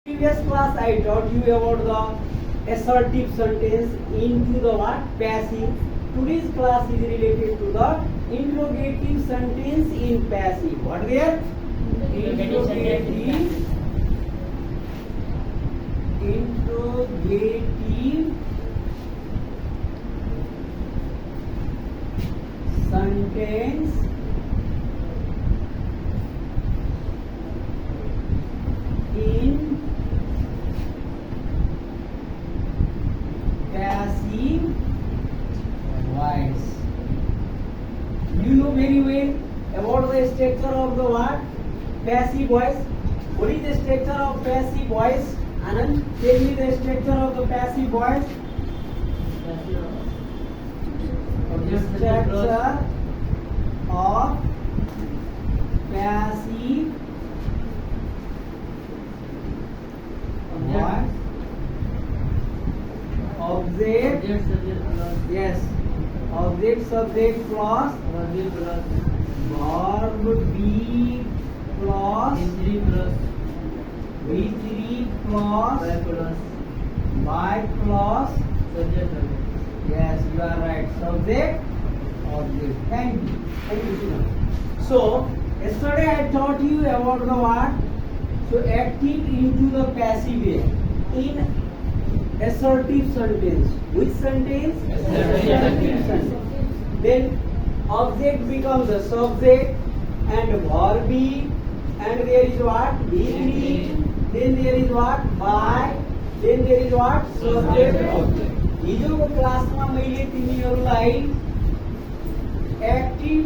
Previous class I taught you about the assertive sentence into the what? Passive. Today's class is related to the interrogative sentence in passive. What there? Interrogative sentence in passive voice. You know very well about the structure of the what? Passive voice. What is the structure of passive voice? Anand, tell me the structure of the passive voice. Structure of passive voice. Object, yes, object subject plus verb be plus V3 plus by plus yes, you are right, subject object. Thank you. Thank you, Shivam. So yesterday I taught you about the what? So active into the passive way in assertive sentence. Which sentence? Assertive sentence. Then object becomes the subject and verb be, and there is what? V3. Then there is what? By. Then there is what? Subject object. हिजोको क्लासमा मैले तिमीहरूलाई active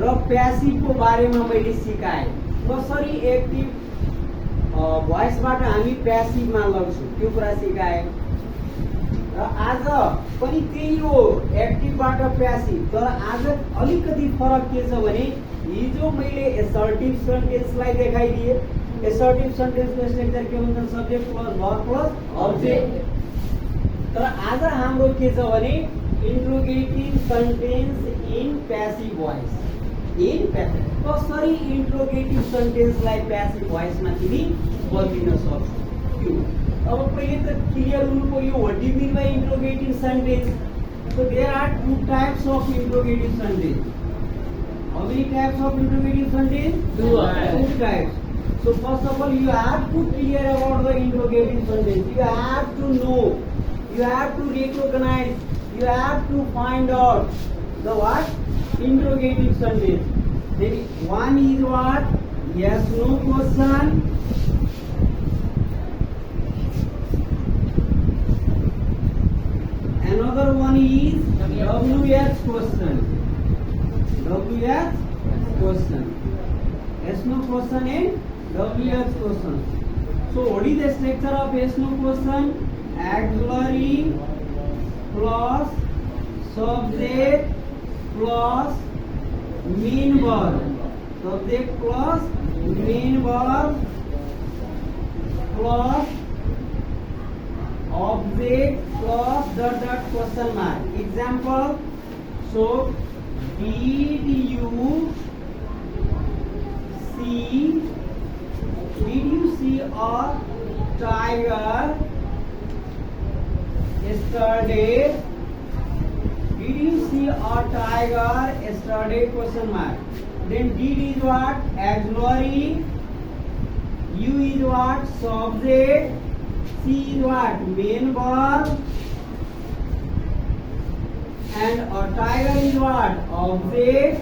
र प्यासिभको बारेमा मैले सिकाएँ। कसरी active भोइसबाट हामी प्यासिभमा लग्छौँ त्यो कुरा सिकाएँ। र आज पनि त्यही हो, एक्टिभबाट प्यासिभ। तर आज अलिकति फरक के छ भने हिजो मैले एसर्टिभ सेन्टेन्सलाई देखाइदिए। एसर्टिभ सेन्टेन्सको स्ट्रक्चर के हुन्छ? Subject plus verb plus object. तर आज हाम्रो के छ भने इन्ट्रोगेटिभ सेन्टेन्स इन प्यासिभ भोइस। इन प्यासिभ कसरी इन्ट्रोगेटिभ सेन्टेन्सलाई प्यासिभ भोइसमा तिमी बदलिन सक्छौ। अब पहिले त क्लियर हुनु पर्यो what do you mean by interrogative sentence. So there are two types of interrogative sentence. How many types of interrogative sentence? Two types. So first of all you have to clear about the interrogative sentence. You have to know, you have to recognize, you have to find out the what? Interrogative sentence. Then one is what? Yes no question. Another one is WH question. WH question. Yes no question and WH question. So what is the structure of yes no question? Auxiliary plus subject plus main verb. Subject plus main verb plus object plus dot question mark. Example. So did you see a tiger yesterday? Did you see a tiger yesterday? Question mark. Then did is what? Auxiliary. You is what? Subject. See is what? Main verb. And a tiger is what? Object.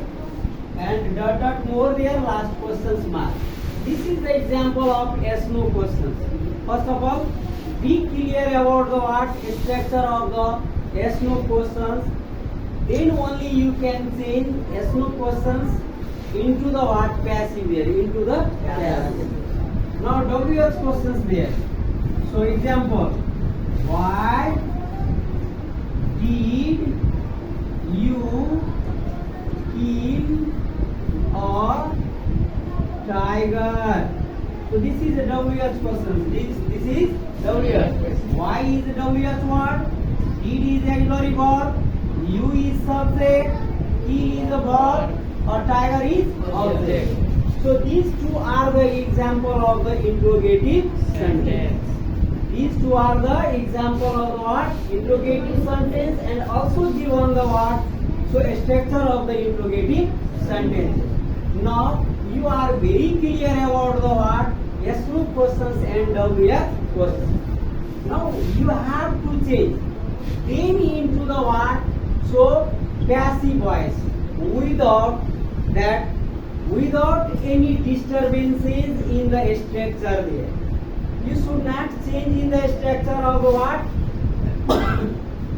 And dot more there, last questions mark. This is the example of yes no questions. First of all, be clear about the what? Structure of the yes no questions. Then only you can change yes no questions into the what? Passive there, into the passive. Now WH questions there. So example, why did you kill a tiger? So this is a WH question. This is WH. Why is the WH word? Did is auxiliary verb. You is subject. Kill is a verb. A tiger is object. So So these two are the example of the interrogative sentence. These two are the example of the what? Interrogative sentence, and also given the what? So a structure of the interrogative sentence. Now you are very clear about the what? Yes no questions and WH questions. Now you have to change them into the what? So passive voice without that, without any disturbances in the structure there. You should not change in the structure of the what?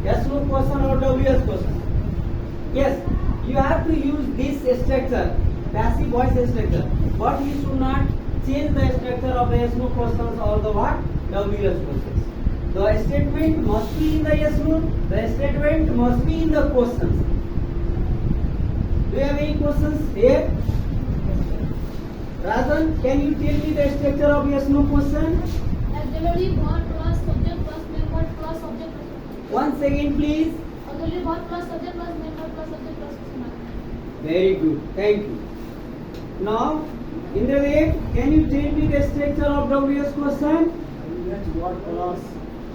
Yes no question or WH question. Yes, you have to use this structure, passive voice structure, but you should not change the structure of the yes no questions or the what? WH questions. The statement must be in the yes no, the statement must be in the questions. Do you have any questions here? Rajan, can you tell me the structure of yes no question? Auxiliary verb plus subject plus main verb plus subject plus. Once again, please. Auxiliary verb plus subject plus main verb plus subject plus question mark. Very good. Thank you. Now, Indradev, can you tell me the structure of WH question? WH word plus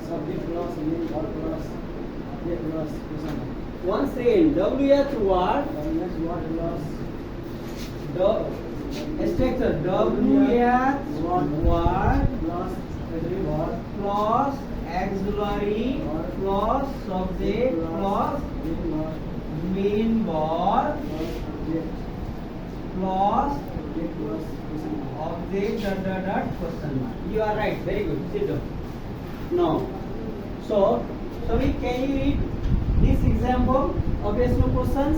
subject plus main verb plus object plus question mark. Once again, WH word, WH word plus structure WH word plus every word plus auxiliary plus subject plus main verb plus plus object object plus question mark. question mark. You are right. Very good. Sit down. Now, so Shamik, can you read this example of yes no questions?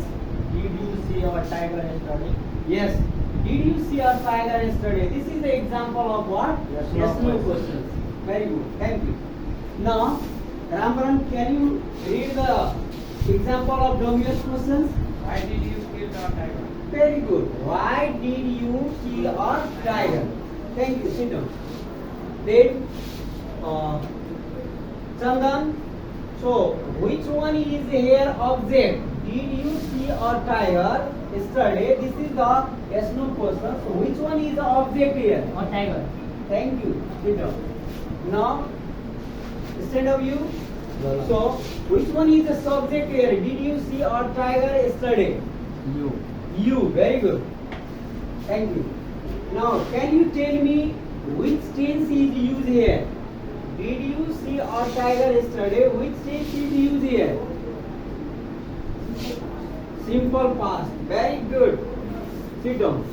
Did you see our tiger yesterday? Yes. Did you see a tiger yesterday? This is the example of what? Yes, no questions. Very good. Thank you. Now, Rambaran, can you read the example of WH questions? Why did you kill the tiger? Very good. Why did you kill a tiger? Thank you. Sit down. Then, Chandan. So, which one is here object? Did you see a tiger yesterday? This is the yes no question. So, which one is the object here? A tiger. Thank you. Sit down. Now, stand up you. So, which one is the subject here? Did you see a tiger yesterday? You. You. Very good. Thank you. Now, can you tell me which tense is used here? Did you see a tiger yesterday? Which tense is used here? Simple past. Very good. Sit down.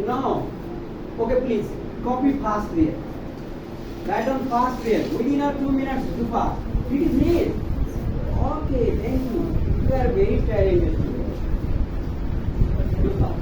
Now, okay, please copy fast there. Write down fast there. Within 2 minutes, too fast. It is neat. Okay, thank you. You are very talented. Too fast.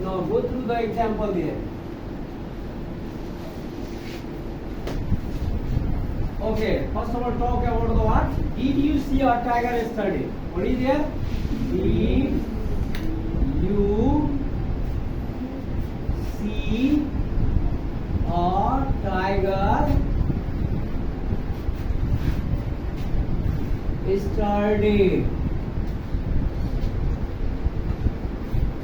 Now go through the example there. Okay, first of all talk about the what? Did you see a tiger yesterday? What is there? Did you see a tiger yesterday? yesterday.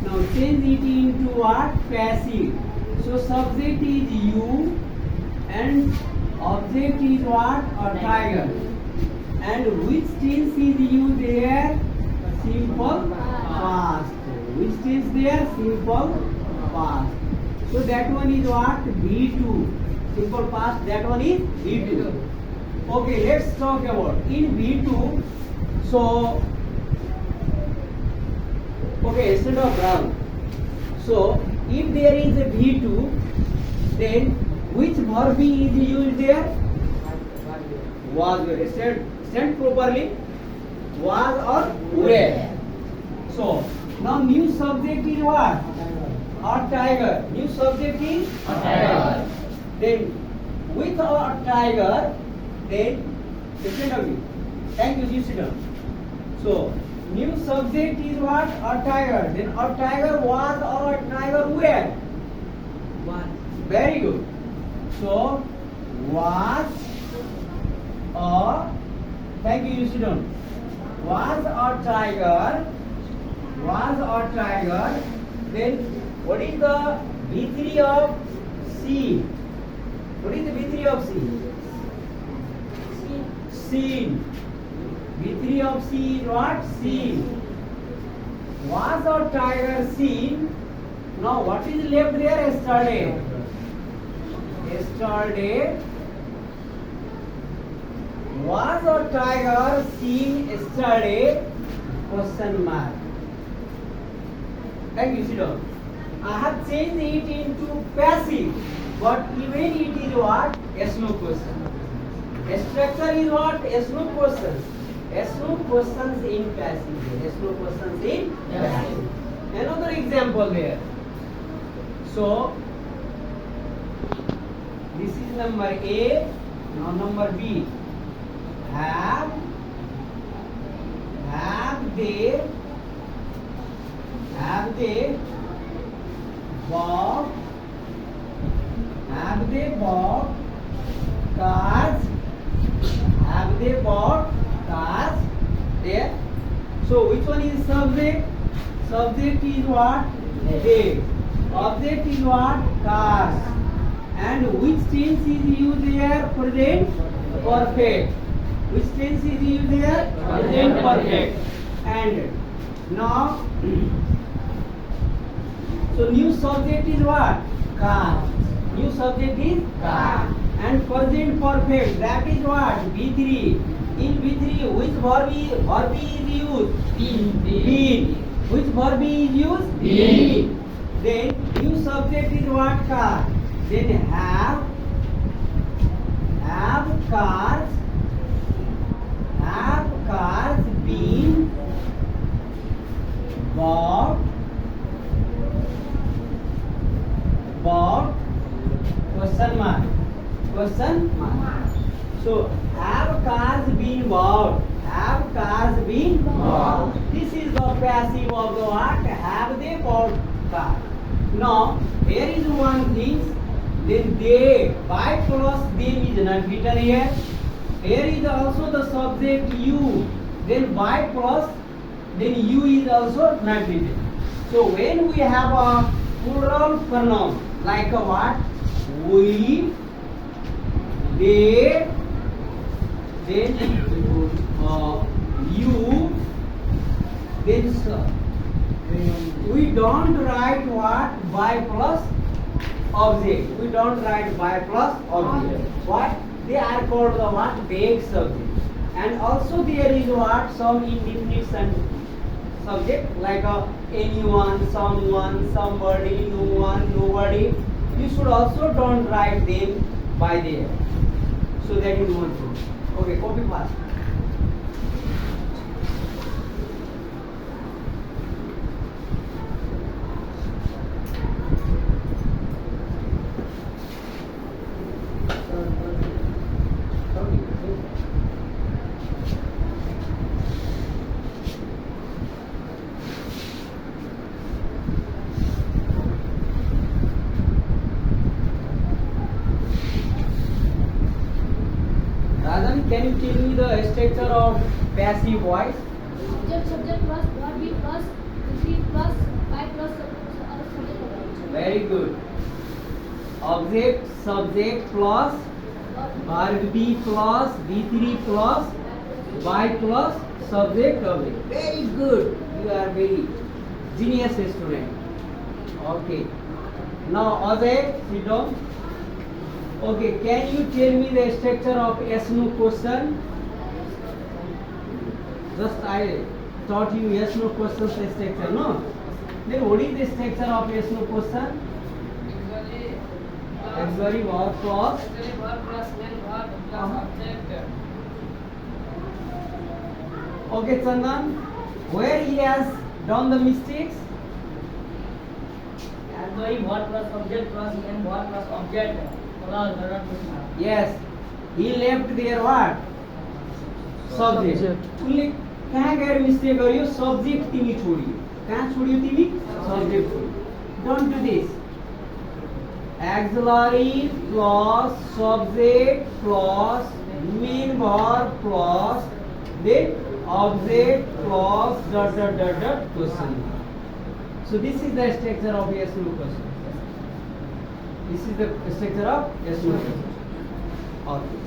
Now change it into what? Passive. So subject is you and object is what? A tiger. And which tense is used there? Simple past. Which tense there? Simple past. So that one is what? V2. Simple past, that one is V2. Okay, let's talk about in V2. So, okay, instead of brown. So, if there is a V2, then which verb is used there? Was. Stand properly. Was or were. So, now new subject is what? A tiger. New subject is A tiger. Then with a tiger, then listen to me. Thank you, you sit down. So new subject is what? A tiger. Then a tiger was or a tiger where? Very good. So was a, thank you, you sit down. Was a tiger. Then what is the V3 of C? What is the V3 of C? Seen. V3 of C is what? Seen. Was a tiger seen? Now what is left there? Yesterday. Was a tiger seen yesterday? Question mark. Thank you, sit down. I have changed it into passive, but even it is what? Yes, no question. Structure is what? Yes, no questions. Yes, no questions in passive. Yes, no questions in passive. Another example there. So, this is number A, now number B. Have they bought cars? Have they bought cars? There. So which one is subject? Subject is what? They. Object is what? Cars. And which tense is used there? Present perfect. Which tense is used there? Present perfect. And now, so new subject is what? Car. New subject is car. And present perfect, that is what? V3. In V3, which verb is used? Been. Which verb is used? Been. Then new subject is what? Car. Then have cars been bought question mark. So have cars been bought? Have cars been bought? This is the passive of the what? Have they bought car? Now here is one thing. Then they, by plus them is not written here. Here is also the subject you. Then by plus, then you is also not written. So when we have a plural pronoun like a what? We, they, then you, then we don't write what? By plus object. We don't write by plus object. What? They are called the what? Vague subject. And also there is what? Some indefinite subject like anyone, someone, somebody, no one, nobody. You should also don't write them by there. So that is one thing. Okay, copy fast. Rajan can you tell me the structure of passive voice? Subject plus verb be plus be plus by plus subject object. Very good. Object subject plus verb be plus V3 plus by plus subject object. Very good. You are very genius student. Okay. Now Ajay, sit down. Okay, can you tell me the structure of yes no question? Just I taught you yes no question structure, no? Then what is the structure of yes no question? Auxiliary verb plus Okay, Chandan, where he has done the mistakes? Auxiliary verb plus subject plus main verb plus object plus verb plus Yes, he left there what? Subject. उसले कहाँ गएर mistake गर्यो? Subject तिमी छोडियो. कहाँ छोडियो तिमी? Subject छोडियो. Don't do this. Auxiliary plus subject plus main verb plus then object plus dot dot dot dot question. So this is the structure of yes no question. This is the structure of yes no question. Okay.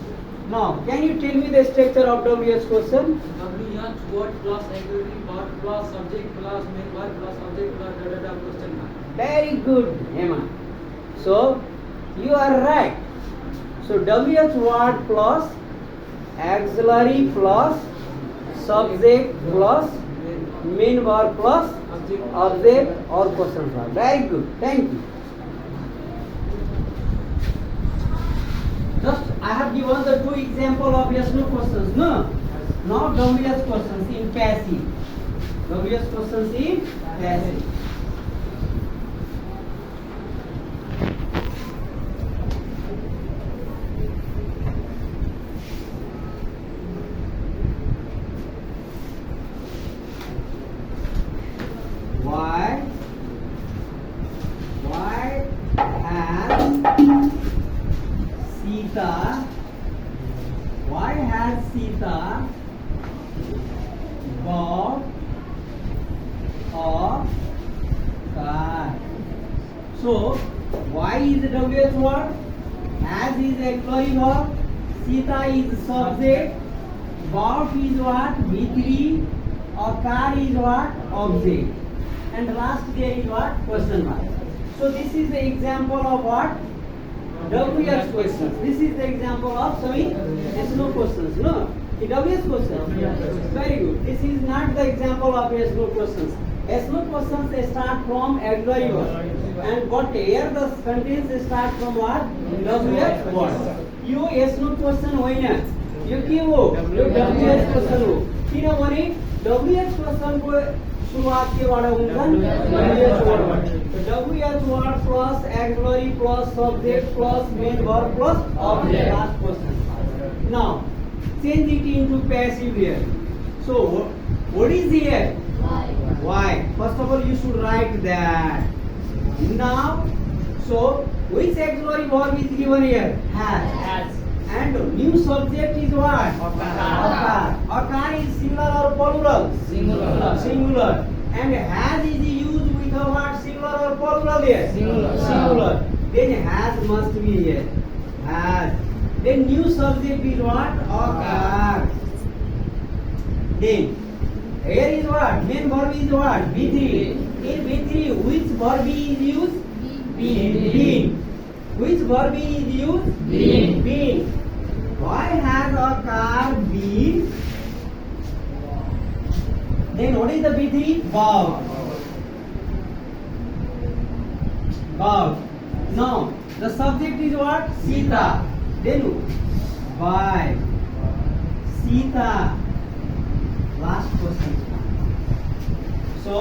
Now, can you tell me the structure of WH question? WH word plus auxiliary verb plus subject plus main verb plus object plus da da da question mark. Very good, Hema. So, you are right. So, WH word plus auxiliary plus subject plus main verb plus object or question mark. Very good. Thank you. Just I have given the two example of yes no questions. No, not WH questions in passive. WH questions in passive. Why has Sita bought a car? So, why is the WH word? Has is auxiliary verb. Sita is subject. Bought is what? V3. A car is what? Object. And last there is what? Question mark. So, this is the example of what? WH questions. This is the example of yes no questions. No, the WH questions. Very good. This is not the example of yes no questions. Yes no questions they start from auxiliary verb, and but here the sentence start from what? WH word. Yo yes no question होइन. यो के हो? यो WH question हो. किनभने WH question को सुरुवात केबाट हुन्छ? WH word. WH word plus auxiliary plus subject plus main verb plus object. Last question. Now, change it into passive here. So, what is here? Why? First of all, you should write that. Now, so which auxiliary verb is given here? Has. And new subject is what? Car. A car is singular or plural? Singular. And has is used with a what? Singular or plural here? Singular. Then has must be here. Has. Then new subject is what? A car. Then here is what? Main verb is what? V3. In V3, which verb is used? Been. Which verb is used? Been. Why has a car been? Then what is the V3? Verb. Now, the subject is what? Sita. Then why? Sita. Last question. So,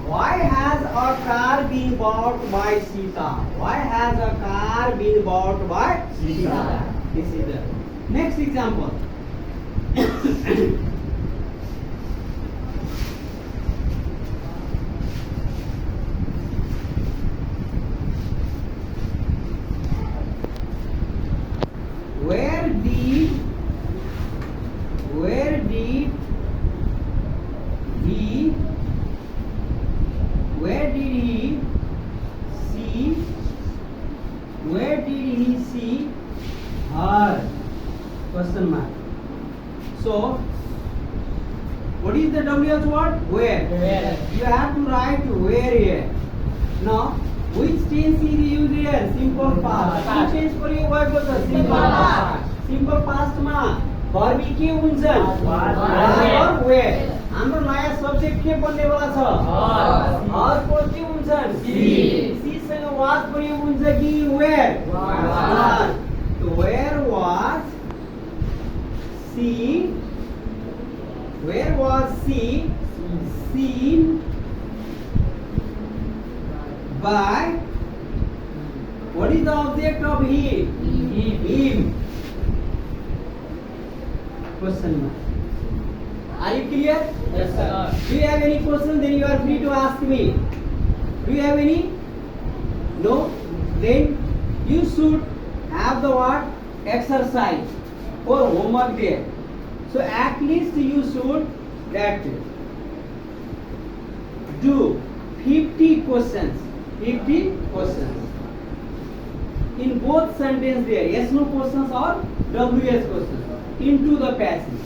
why has a car been bought by Sita? Why has a car been bought by Sita? This is the next example. Where did So, what is the WH word? Where. Where. You have to write where here. Now, which tense is used here? Simple past. Past. Which tense प्रयोग भएको छ? Simple past. Simple past मा verb के हुन्छन्? Was. Where. हाम्रो नयाँ subject के बन्नेवाला छ? Was. को के हुन्छन्? See. सँग was प्रयोग हुन्छ कि where? Was. So where was she? Where was she seen by? What is the object of he? Him. Question mark. Are you clear? Yes, sir. Do you have any question? Then you are free to ask me. Do you have any? No? Then you should have the what? Exercise or homework there. So at least you should that do 50 questions. 50 questions. In both sentence there, yes no questions or WS questions into the passive.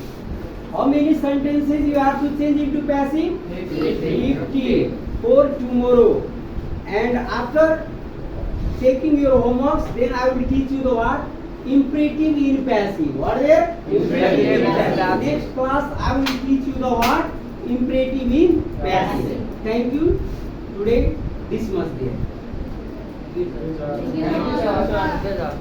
How many sentences you have to change into passive? 50 for tomorrow. And after checking your homeworks, then I will teach you the what? Imperative in passive. What is it? Imperative in passive. Next class I will teach you the what? Imperative in passive. Thank you. Today this much there. Thank you, sir. Thank you, sir. Good job.